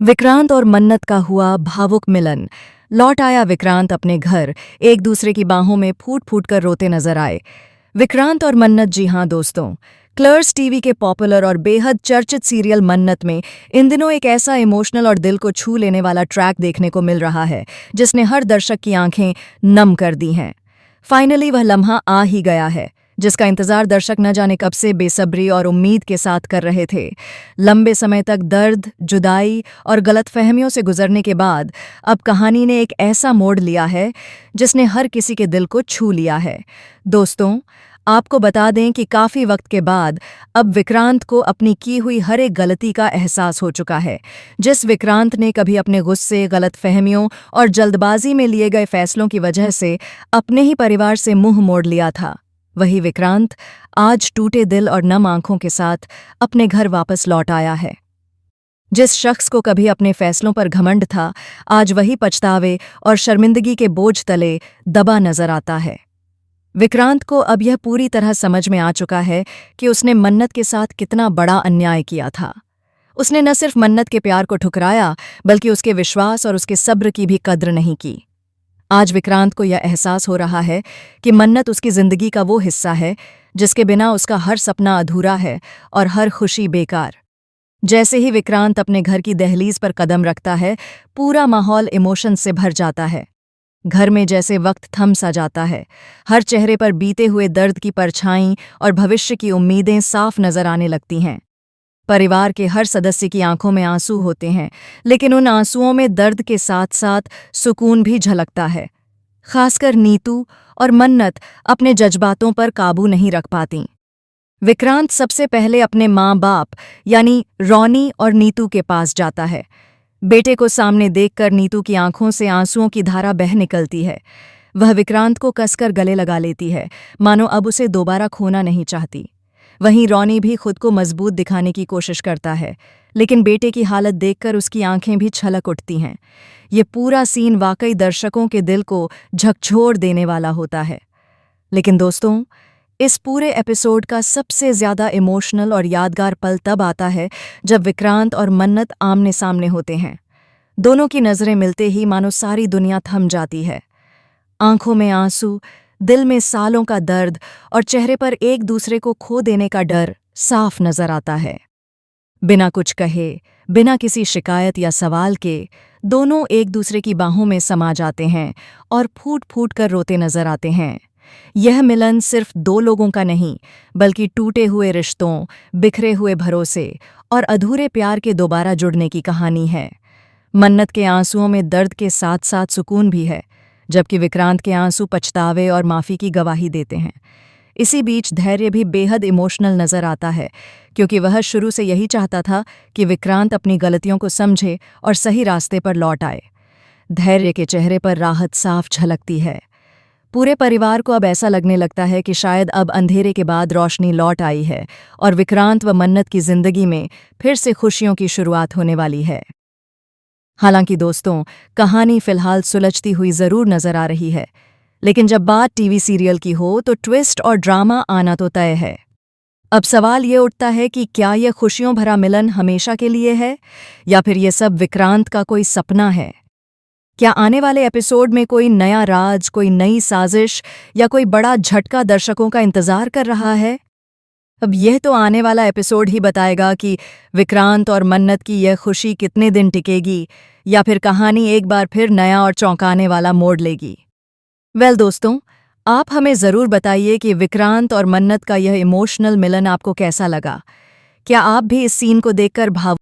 विक्रांत और मन्नत का हुआ भावुक मिलन। लौट आया विक्रांत अपने घर, एक दूसरे की बाहों में फूट फूट कर रोते नजर आए। विक्रांत और मन्नत, जी हाँ दोस्तों, क्लर्स टीवी के पॉपुलर और बेहद चर्चित सीरियल मन्नत में इन दिनों एक ऐसा इमोशनल और दिल को छू लेने वाला ट्रैक देखने को मिल रहा है जिसने हर दर्शक की आंखें नम कर दी हैं। फाइनली वह लम्हा आ ही गया है जिसका इंतजार दर्शक न जाने कब से बेसब्री और उम्मीद के साथ कर रहे थे। लंबे समय तक दर्द, जुदाई और गलतफहमियों से गुजरने के बाद अब कहानी ने एक ऐसा मोड़ लिया है जिसने हर किसी के दिल को छू लिया है। दोस्तों, आपको बता दें कि काफ़ी वक्त के बाद अब विक्रांत को अपनी की हुई हर एक गलती का एहसास हो चुका है। जिस विक्रांत ने कभी अपने गुस्से, गलतफहमियों और जल्दबाजी में लिए गए फैसलों की वजह से अपने ही परिवार से मुंह मोड़ लिया था, वही विक्रांत आज टूटे दिल और नम आंखों के साथ अपने घर वापस लौट आया है। जिस शख्स को कभी अपने फैसलों पर घमंड था, आज वही पछतावे और शर्मिंदगी के बोझ तले दबा नजर आता है। विक्रांत को अब यह पूरी तरह समझ में आ चुका है कि उसने मन्नत के साथ कितना बड़ा अन्याय किया था। उसने न सिर्फ मन्नत के प्यार को ठुकराया, बल्कि उसके विश्वास और उसके सब्र की भी कद्र नहीं की। आज विक्रांत को यह एहसास हो रहा है कि मन्नत उसकी जिंदगी का वो हिस्सा है जिसके बिना उसका हर सपना अधूरा है और हर खुशी बेकार। जैसे ही विक्रांत अपने घर की दहलीज पर कदम रखता है, पूरा माहौल इमोशन से भर जाता है। घर में जैसे वक्त थम सा जाता है, हर चेहरे पर बीते हुए दर्द की परछाई और भविष्य की उम्मीदें साफ नजर आने लगती हैं। परिवार के हर सदस्य की आंखों में आंसू होते हैं, लेकिन उन आंसुओं में दर्द के साथ साथ सुकून भी झलकता है। खासकर नीतू और मन्नत अपने जज्बातों पर काबू नहीं रख पातीं। विक्रांत सबसे पहले अपने माँ-बाप यानी रॉनी और नीतू के पास जाता है। बेटे को सामने देखकर नीतू की आंखों से आंसुओं की धारा बह निकलती है। वह विक्रांत को कसकर गले लगा लेती है, मानो अब उसे दोबारा खोना नहीं चाहती। वहीं रॉनी भी खुद को मजबूत दिखाने की कोशिश करता है, लेकिन बेटे की हालत देखकर उसकी आंखें भी छलक उठती हैं। ये पूरा सीन वाकई दर्शकों के दिल को झकझोर देने वाला होता है। लेकिन दोस्तों, इस पूरे एपिसोड का सबसे ज़्यादा इमोशनल और यादगार पल तब आता है जब विक्रांत और मन्नत आमने सामने होते हैं। दोनों की नज़रें मिलते ही मानो सारी दुनिया थम जाती है। आंखों में आंसू, दिल में सालों का दर्द और चेहरे पर एक दूसरे को खो देने का डर साफ नजर आता है। बिना कुछ कहे, बिना किसी शिकायत या सवाल के, दोनों एक दूसरे की बाहों में समा जाते हैं और फूट फूट कर रोते नजर आते हैं। यह मिलन सिर्फ दो लोगों का नहीं, बल्कि टूटे हुए रिश्तों, बिखरे हुए भरोसे और अधूरे प्यार के दोबारा जुड़ने की कहानी है। मन्नत के आंसुओं में दर्द के साथ साथ सुकून भी है, जबकि विक्रांत के आंसू पछतावे और माफ़ी की गवाही देते हैं। इसी बीच धैर्य भी बेहद इमोशनल नज़र आता है, क्योंकि वह शुरू से यही चाहता था कि विक्रांत अपनी गलतियों को समझे और सही रास्ते पर लौट आए। धैर्य के चेहरे पर राहत साफ झलकती है। पूरे परिवार को अब ऐसा लगने लगता है कि शायद अब अंधेरे के बाद रोशनी लौट आई है और विक्रांत व मन्नत की जिंदगी में फिर से खुशियों की शुरुआत होने वाली है। हालांकि दोस्तों, कहानी फिलहाल सुलझती हुई जरूर नजर आ रही है, लेकिन जब बात टीवी सीरियल की हो तो ट्विस्ट और ड्रामा आना तो तय है। अब सवाल ये उठता है कि क्या यह खुशियों भरा मिलन हमेशा के लिए है, या फिर यह सब विक्रांत का कोई सपना है? क्या आने वाले एपिसोड में कोई नया राज, कोई नई साजिश या कोई बड़ा झटका दर्शकों का इंतजार कर रहा है? अब यह तो आने वाला एपिसोड ही बताएगा कि विक्रांत और मन्नत की यह खुशी कितने दिन टिकेगी, या फिर कहानी एक बार फिर नया और चौंकाने वाला मोड़ लेगी। दोस्तों, आप हमें ज़रूर बताइए कि विक्रांत और मन्नत का यह इमोशनल मिलन आपको कैसा लगा। क्या आप भी इस सीन को देखकर भावुक